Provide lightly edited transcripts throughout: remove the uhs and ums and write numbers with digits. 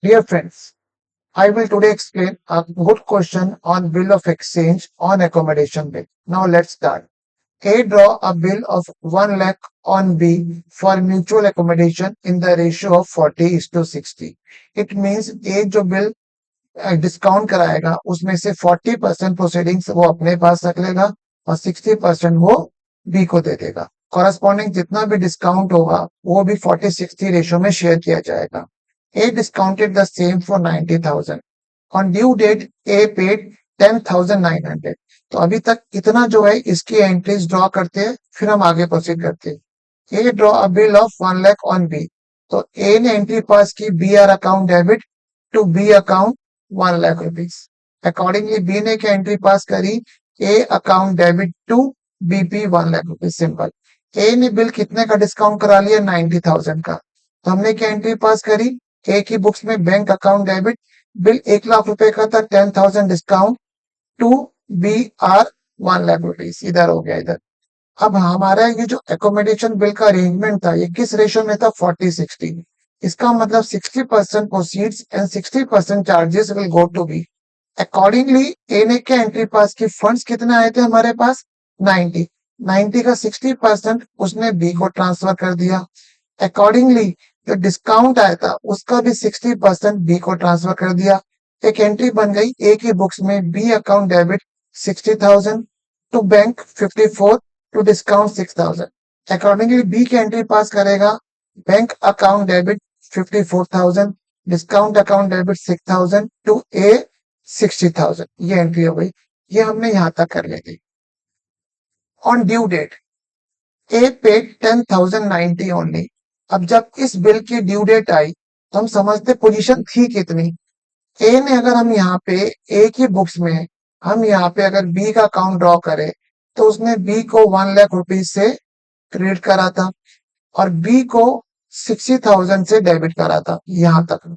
Dear friends, I will today explain a good question on bill of exchange on accommodation bill. Now let's start. A draw a bill of 1 lakh on B for mutual accommodation in the ratio of 40:60. It means A जो bill discount कराएगा उसमें से 40% proceedings वो अपने पास रख लेगा और 60% वो बी को दे देगा। कॉरेस्पॉन्डिंग जितना भी डिस्काउंट होगा वो भी 40:60 रेशियो में शेयर किया जाएगा। A discounted the same for 90,000 on due date. A paid 10,900। तो अभी तक इतना जो है इसकी एंट्रीज ड्रॉ करते हैं, फिर हम आगे प्रोसीड करते हैं। A draw a bill of 1 lakh on B. तो ए ने एंट्री पास की B R account debit to B account 1 lakh rupees. Accordingly B ने क्या एंट्री पास करी? A account debit to BP 1 lakh rupees. Simple. A ने bill कितने का discount करा लिया? 90,000 का। तो हमने क्या एंट्री पास करी? ए की बुक्स में bank account debit, bill 1 lakh रुपए का था, 10,000 discount to B R 1 lakh rupees. इधर हो गया इधर। अब हमारा ये जो एकोमोडेशन बिल का अरेंजमेंट था ये किस रेशियो में था? 40:60। इसका मतलब 60% proceeds and 60% charges will go to B. Accordingly A ने क्या एंट्री पास की? फंड्स कितने आए थे हमारे पास? 90। 90 का 60% उसने बी को ट्रांसफर कर दिया। अकॉर्डिंगली जो डिस्काउंट आया था उसका भी 60% बी को ट्रांसफर कर दिया। एक एंट्री बन गई ए की बुक्स में, B account debit 60,000 to bank 54 to discount 6,000। Accordingly B की एंट्री पास करेगा, bank account debit 54,000, discount account debit 6,000 to A 60,000। ये एंट्री हो गई। ये हमने यहां तक कर ली थी। On due date A paid 10,090 only. अब जब इस बिल की ड्यू डेट आई तो हम समझते पोजीशन थी कितनी। ए ने अगर हम यहाँ पे ए की बुक्स में हम यहाँ पे अगर बी का अकाउंट ड्रॉ करें तो उसने बी को 1 लाख रुपीज से क्रेडिट करा था और बी को 60,000 से डेबिट करा था। यहां तक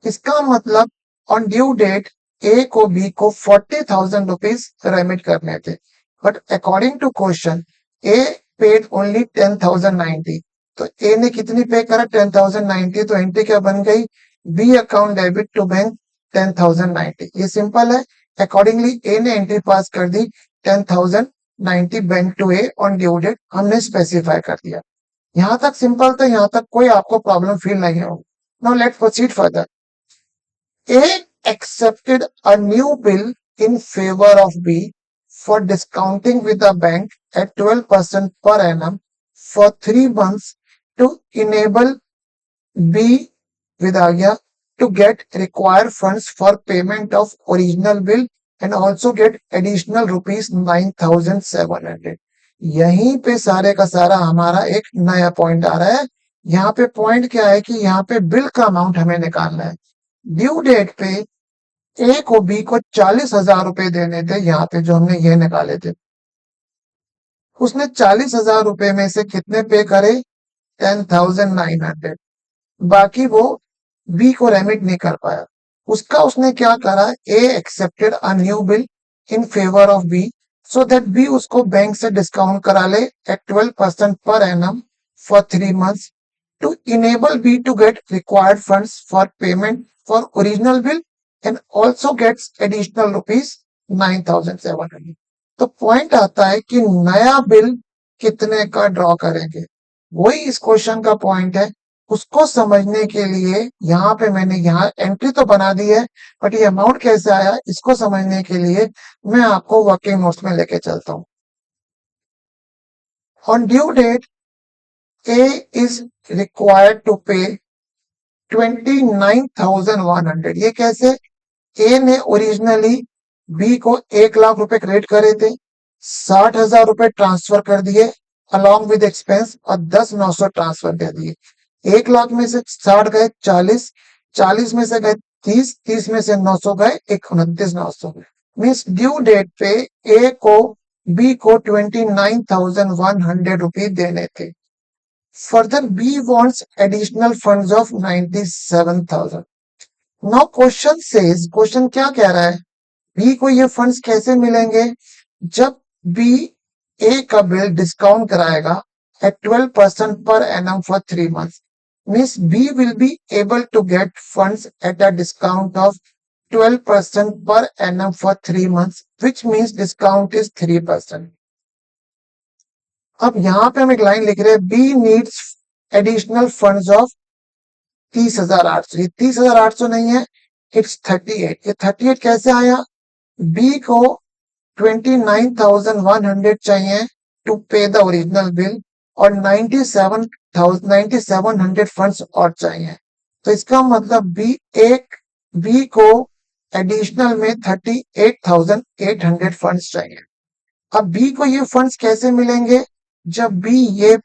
इसका मतलब ऑन ड्यू डेट ए को बी को 40,000 रुपीज रेमिट करने थे। But according to question A paid only 10,090। तो ए ने कितनी पे करा? 10,090। तो एंट्री क्या बन गई? B account debit to bank 10,090। ये सिंपल है। अकॉर्डिंगली ए ने एंट्री पास कर दी 10,090 bank to A on due date. हमने स्पेसिफाई कर दिया। यहां तक सिंपल था, यहां तक कोई आपको प्रॉब्लम फील नहीं होगी। Now let's proceed further. A accepted a new bill in favor of B for discounting with the bank at 12% per annum for 3 months to enable B Vidagya to get required funds for payment of original bill and also get additional rupees 9,700। यहीं पे सारे का सारा हमारा एक नया point आ रहा है। यहाँ पे पॉइंट क्या है कि यहाँ पे बिल का अमाउंट हमें निकालना है। ड्यू डेट पे ए को बी को 40,000 रुपए देने थे। यहाँ पे जो हमने ये निकाले थे उसने 40,000 रुपए में से कितने पे करे? 10,900। बाकी वो बी को रेमिट नहीं कर पाया। उसका उसने क्या करा? A accepted a new bill in favour of B so that B उसको बैंक से डिस्काउंट करा ले एट 12% पर annum for 3 months to enable B to get required funds for payment for original bill and also gets additional rupees 9,700। तो point आता है कि नया बिल कितने का ड्रॉ करेंगे। वही इस क्वेश्चन का पॉइंट है। उसको समझने के लिए यहाँ पे मैंने यहाँ एंट्री तो बना दी है, बट ये अमाउंट कैसे आया इसको समझने के लिए मैं आपको वर्किंग नोट्स में लेके चलता हूँ। On due date A is required to pay 29,100। ये कैसे? ए ने ओरिजिनली बी को 1 लाख रुपए क्रेडिट करे थे, 60,000 रुपए ट्रांसफर कर दिए अलॉन्ग विद एक्सपेंस और 10,900 ट्रांसफर कर दिए। 1 लाख में से 60 गए 40, 40 में से गए 30, 30 में से 900 गए 29,900। मीन्स ड्यू डेट पे ए को बी को 29,100 रुपए देने थे। Further, B wants additional funds of 97,000। Now question says, question क्या कह रहा है? B को ये फंड्स कैसे मिलेंगे? जब B A का बिल डिस्काउंट कराएगा एट 12% पर annum for 3 months। means B will be able to get funds at a discount of 12% per annum for 3 months, which means discount is 3%. अब यहां पे हम एक लाइन लिख रहे हैं, B needs additional funds of 30,800. ये 30,800 नहीं है, इट्स 38. ये 38 कैसे आया? बी को 29,100 चाहिए टू पे द ओरिजिनल बिल और 97,9,700 फंड्स और चाहिए. तो इसका मतलब बी को एडिशनल में 38,800 फंड्स चाहिए. अब बी को ये फंड्स कैसे मिलेंगे? जब बी ये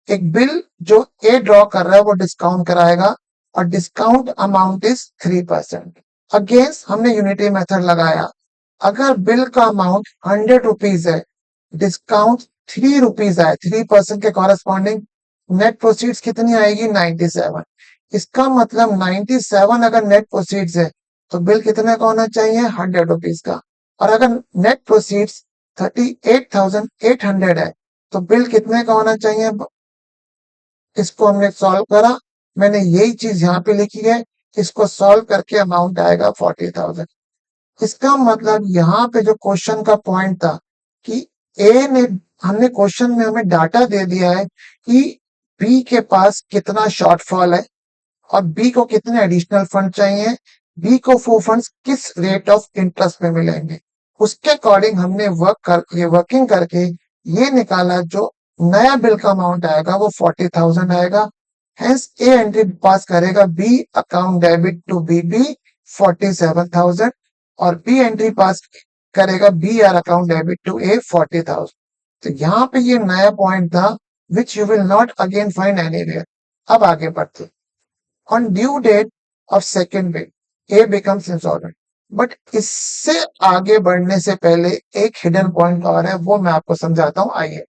एक बिल जो ए ड्रॉ कर रहा है वो डिस्काउंट कराएगा और डिस्काउंट अमाउंट इज 3%. अगेंस्ट हमने यूनिटी मेथड लगाया. अगर बिल का अमाउंट 100 रुपीज है, डिस्काउंट 3 रुपीज आए, 3% के कॉरेस्पॉन्डिंग, नेट प्रोसीड्स कितनी आएगी? 97. इसका मतलब 97 अगर नेट प्रोसीड्स है तो बिल कितने का होना चाहिए? 100 रुपीज का. और अगर नेट प्रोसीड्स 38,800 है तो बिल कितने का होना चाहिए? इसको हमने सॉल्व करा, मैंने यही चीज यहाँ पे लिखी है. इसको सॉल्व करके अमाउंट आएगा 40,000. इसका मतलब यहाँ पे जो क्वेश्चन का पॉइंट था कि ए ने, हमने क्वेश्चन में हमें डाटा दे दिया है कि बी के पास कितना शॉर्टफॉल है और बी को कितने एडिशनल फंड चाहिए, बी को वो फंड्स किस रेट ऑफ इंटरेस्ट में मिलेंगे. उसके अकॉर्डिंग हमने वर्किंग करके ये निकाला, जो नया बिल का अमाउंट आएगा वो 40,000 आएगा. हेंस ए एंट्री पास करेगा B account debit to B 47,000 और बी एंट्री पास करेगा B R account debit to A 40,000. तो यहाँ पे ये नया पॉइंट था which you will not again find anywhere. अब आगे बढ़ते. On due date of second bill A becomes insolvent. But इससे आगे बढ़ने से पहले एक हिडन पॉइंट और है, वो मैं आपको समझाता हूं. आइए.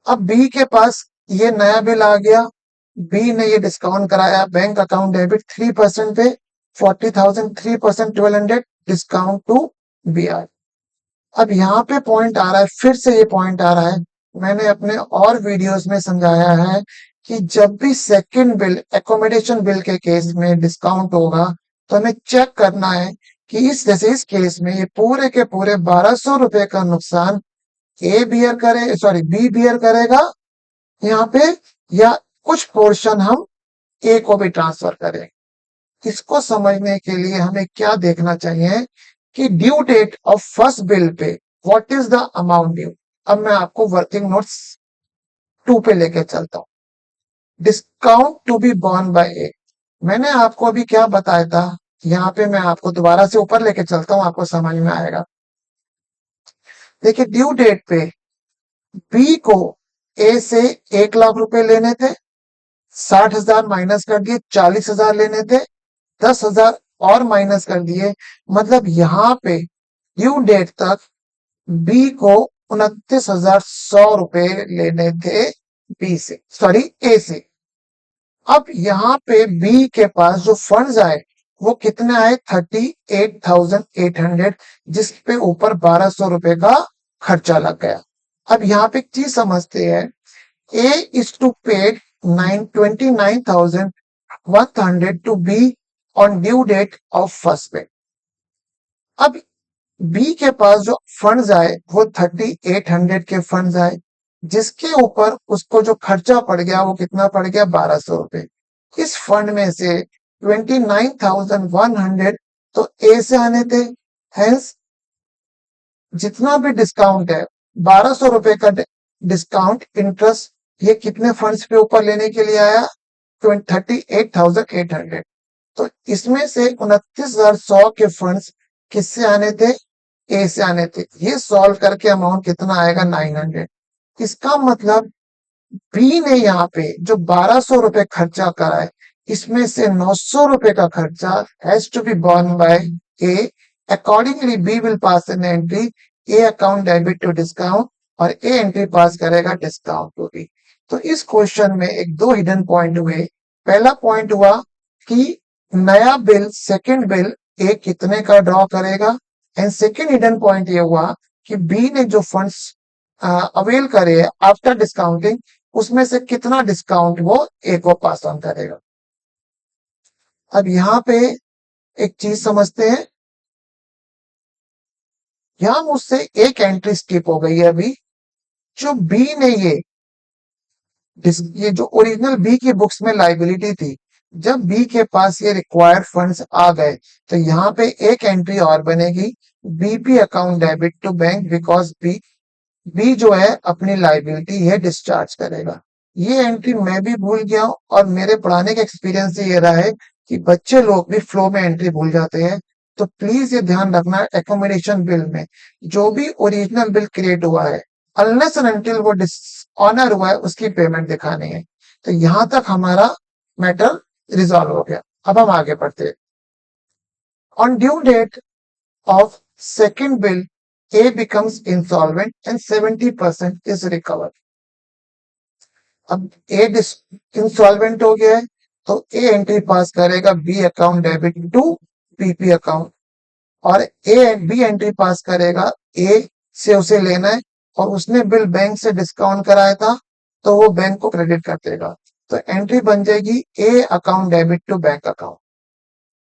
अब बी के पास ये नया बिल आ गया, बी ने ये डिस्काउंट कराया, बैंक अकाउंट डेबिट 3% पे 40,000, 3% 1200 डिस्काउंट टू बी आर. अब यहाँ पे पॉइंट आ रहा है, फिर से ये पॉइंट आ रहा है, मैंने अपने और वीडियोस में समझाया है कि जब भी सेकंड बिल एकोमोडेशन बिल के केस में डिस्काउंट होगा तो हमें चेक करना है कि जैसे इस केस में ये पूरे के पूरे 1,200 रुपए का नुकसान बी बियर करेगा यहाँ पे, या कुछ पोर्शन हम ए को भी ट्रांसफर करें. इसको समझने के लिए हमें क्या देखना चाहिए कि due date of first bill पे what is the amount due. अब मैं आपको वर्किंग नोट्स 2 पे लेके चलता हूँ. Discount to be borne by A. मैंने आपको अभी क्या बताया था, यहाँ पे मैं आपको दोबारा से ऊपर लेके चलता हूँ, आपको समझ में आएगा. देखिए, ड्यू डेट पे बी को ए से 1,00,000 रुपए लेने थे, 60,000 माइनस कर दिए, 40,000 लेने थे, 10,000 और माइनस कर दिए. मतलब यहाँ पे ड्यू डेट तक बी को 29,100 रुपए लेने थे ए से. अब यहाँ पे बी के पास जो फंड्स आए वो कितने आए? 38,800, जिसपे ऊपर 1,200 रुपए का खर्चा लग गया. अब यहाँ पे एक चीज समझते हैं, A is to paid 29,100 to B on due date of first पे. अब बी के पास जो फंड्स आए वो 3800 के फंड्स आए, जिसके ऊपर उसको जो खर्चा पड़ गया वो कितना पड़ गया? 1,200 रुपए. इस फंड में से 29,100 तो ए से आने थे, हेंस जितना भी डिस्काउंट है 1,200 रुपए का डिस्काउंट इंटरेस्ट ये कितने फंड्स पे ऊपर लेने के लिए आया? 38,800. तो इसमें से 29,100 के फंड्स किससे आने थे? ए से आने थे. ये सॉल्व करके अमाउंट कितना आएगा? 900. इसका मतलब बी ने यहाँ पे जो 1,200 रुपए खर्चा करा है, इसमें से 900 रुपए का खर्चा has to be borne by A. Accordingly B will pass an entry A account debit to discount और ए एंट्री पास करेगा डिस्काउंट टू बी. तो इस क्वेश्चन में एक दो हिडन पॉइंट हुए. पहला पॉइंट हुआ कि नया बिल सेकंड बिल ए कितने का ड्रॉ करेगा, एंड सेकंड हिडन पॉइंट ये हुआ कि बी ने जो फंड्स अवेल करे आफ्टर डिस्काउंटिंग उसमें से कितना डिस्काउंट वो ए को पास ऑन करेगा। अब यहाँ पे एक चीज समझते हैं, यहाँ मुझसे एक एंट्री स्किप हो गई है अभी। जो बी ने ये जो ओरिजिनल बी की बुक्स में लाइबिलिटी थी, जब बी के पास ये रिक्वायर्ड फंड्स आ गए तो यहाँ पे एक एंट्री और बनेगी, BP account debit to bank, because B जो है अपनी लाइबिलिटी ये डिस्चार्ज करेगा। ये एंट्री मैं भी भूल गया हूं, और मेरे पढ़ाने का एक्सपीरियंस ये रहा है कि बच्चे लोग भी फ्लो में एंट्री भूल जाते हैं। तो प्लीज ये ध्यान रखना, एकोमोडेशन बिल में जो भी ओरिजिनल बिल क्रिएट हुआ है, अनलेस एंड अनटिल वो डिसऑनर हुआ है, उसकी पेमेंट दिखानी है। तो यहां तक हमारा मैटर रिजॉल्व हो गया। अब हम आगे बढ़ते हैं। On due date of second bill, A becomes insolvent and 70% is recovered. अब A इंसॉल्वेंट हो गया है तो A एंट्री पास करेगा B account debit to PP account, और बी एंट्री पास करेगा ए से उसे लेना है, और उसने बिल बैंक से डिस्काउंट कराया था तो वो बैंक को क्रेडिट कर देगा। तो एंट्री बन जाएगी A account debit to bank account.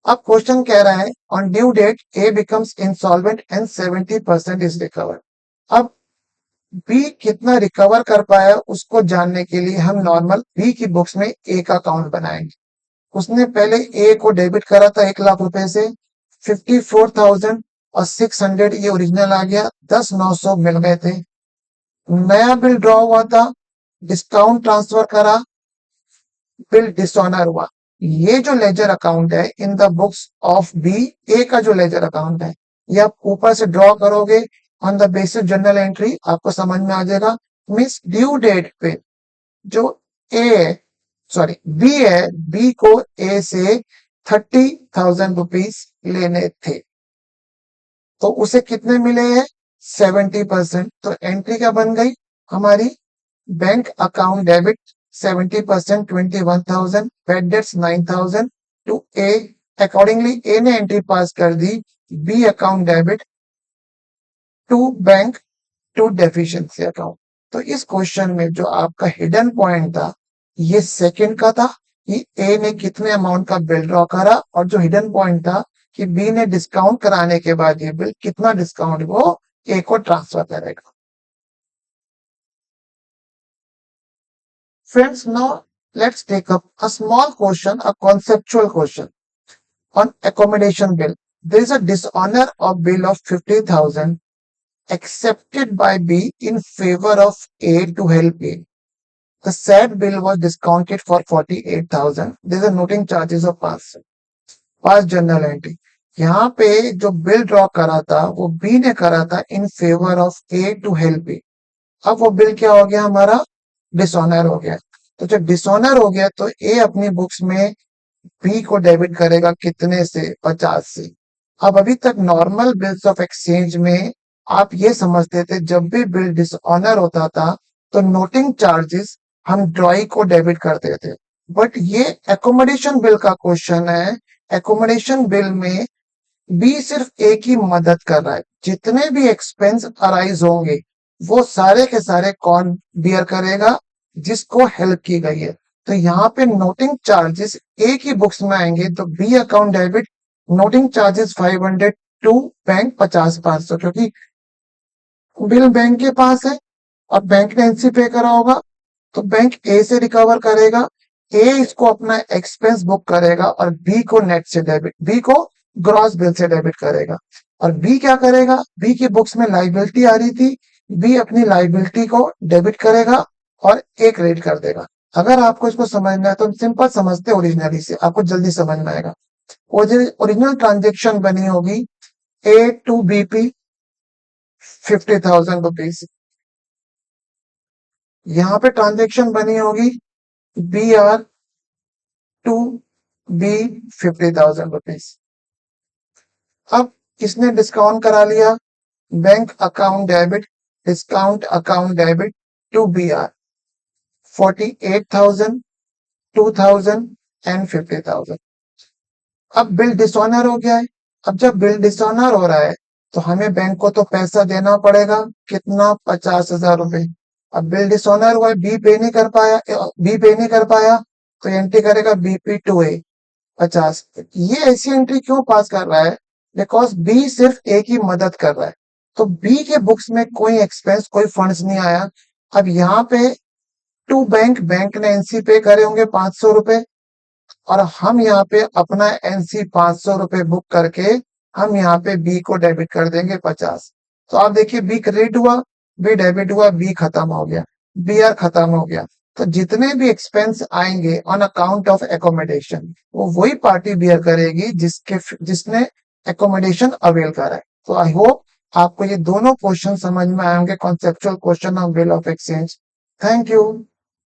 अब क्वेश्चन कह रहा है on due date A becomes insolvent and 70% is recover. अब बी कितना रिकवर कर पाया उसको जानने के लिए हम नॉर्मल बी की बुक्स में ए का अकाउंट बनाएंगे। उसने पहले ए को डेबिट करा था 1 लाख रुपए से, 54,600 ये ओरिजिनल आ गया, 10,900 मिल गए थे। नया बिल ड्रॉ हुआ था, डिस्काउंट ट्रांसफर करा, बिल डिसऑनर हुआ। ये जो लेजर अकाउंट है in the books of B, A का जो लेजर अकाउंट है, ये आप ऊपर से ड्रॉ करोगे on the basis general entry, आपको समझ में आ जाएगा। मीन्स ड्यू डेट पे जो ए सॉरी बी है, बी को ए से 30,000 रुपीज लेने थे, तो उसे कितने मिले हैं 70%। तो एंट्री क्या बन गई हमारी, bank account debit 70% 21,000, bad debts 9,000 to A. Accordingly A ने एंट्री पास कर दी B account debit to bank to deficiency account. तो इस क्वेश्चन में जो आपका हिडन पॉइंट था ये सेकंड का था कि ए ने कितने अमाउंट का बिल ड्रॉ करा, और जो हिडन पॉइंट था कि बी ने डिस्काउंट कराने के बाद ये बिल कितना डिस्काउंट वो ए को ट्रांसफर करेगा। Friends, now let's take up a small question, a conceptual question on accommodation bill. There is a dishonor of bill of 50,000 accepted by B in favor of A to help A. The said bill was discounted for 48,000. There is a noting charges of pass general entry. यहाँ पे जो bill draw करा था वो B ने करा था in favour of A to help A. अब वो बिल क्या हो गया हमारा, डिसऑनर हो गया। तो जब डिसऑनर हो गया तो ए अपनी बुक्स में बी को डेबिट करेगा कितने से, 50 से। अब अभी तक नॉर्मल बिल्स ऑफ एक्सचेंज में आप ये समझते थे जब भी बिल डिसऑनर होता था तो नोटिंग चार्जेस हम ड्रॉई को डेबिट करते थे, बट ये एकोमोडेशन बिल का क्वेश्चन है। एकोमोडेशन बिल में बी सिर्फ ए की मदद कर रहा है, जितने भी एक्सपेंस अराइज होंगे वो सारे के सारे कौन बियर करेगा, जिसको हेल्प की गई है। तो यहाँ पे नोटिंग चार्जेस ए की बुक्स में आएंगे तो B account debit noting charges 500 to bank 50-500, क्योंकि बिल बैंक के पास है और बैंक ने एनसी पे करा होगा तो बैंक ए से रिकवर करेगा। ए इसको अपना एक्सपेंस बुक करेगा और बी को नेट से डेबिट, बी को ग्रॉस बिल से डेबिट करेगा। और बी क्या करेगा, बी की बुक्स में लाइबिलिटी आ रही थी, बी अपनी लाइबिलिटी को डेबिट करेगा और ए क्रेडिट कर देगा। अगर आपको इसको समझना है तो सिंपल समझते ओरिजिनली से, आपको जल्दी समझ में आएगा। ओरिजिनल ट्रांजेक्शन बनी होगी ए टू बीपी 50,000 रुपीज, यहाँ पे ट्रांजेक्शन बनी होगी B R to B 50,000 rupees. अब इसने डिस्काउंट करा लिया, bank account debit discount account debit to B R 48,000, 2,000 and 50,000। अब बिल डिसऑनर हो गया है। अब जब बिल डिसऑनर हो रहा है तो हमें बैंक को तो पैसा देना पड़ेगा, कितना, 50,000 रुपए। अब बिल डिसऑनर हुआ, बी पे नहीं कर पाया, बी पे नहीं कर पाया, तो एंट्री करेगा BP2A 50। ये ऐसी एंट्री क्यों पास कर रहा है? बिकॉज बी सिर्फ ए की मदद कर रहा है, तो बी के बुक्स में कोई एक्सपेंस, कोई फंड्स नहीं आया। अब यहाँ पे टू बैंक, बैंक ने एनसी पे करे होंगे 500 रुपए, और हम यहाँ पे अपना एनसी 500 रुपए बुक करके हम यहाँ पे बी को डेबिट कर देंगे 50। तो आप देखिए, बी क्रेडिट हुआ, बी डेबिट हुआ, बी खत्म हो गया, बी आर खत्म हो गया। तो जितने भी एक्सपेंस आएंगे ऑन अकाउंट ऑफ एकोमोडेशन, वो वही पार्टी बियर करेगी जिसने एकोमोडेशन अवेल करा है। तो आई होप आपको ये दोनों क्वेश्चन समझ में आए होंगे, conceptual question of bill of exchange. Thank you.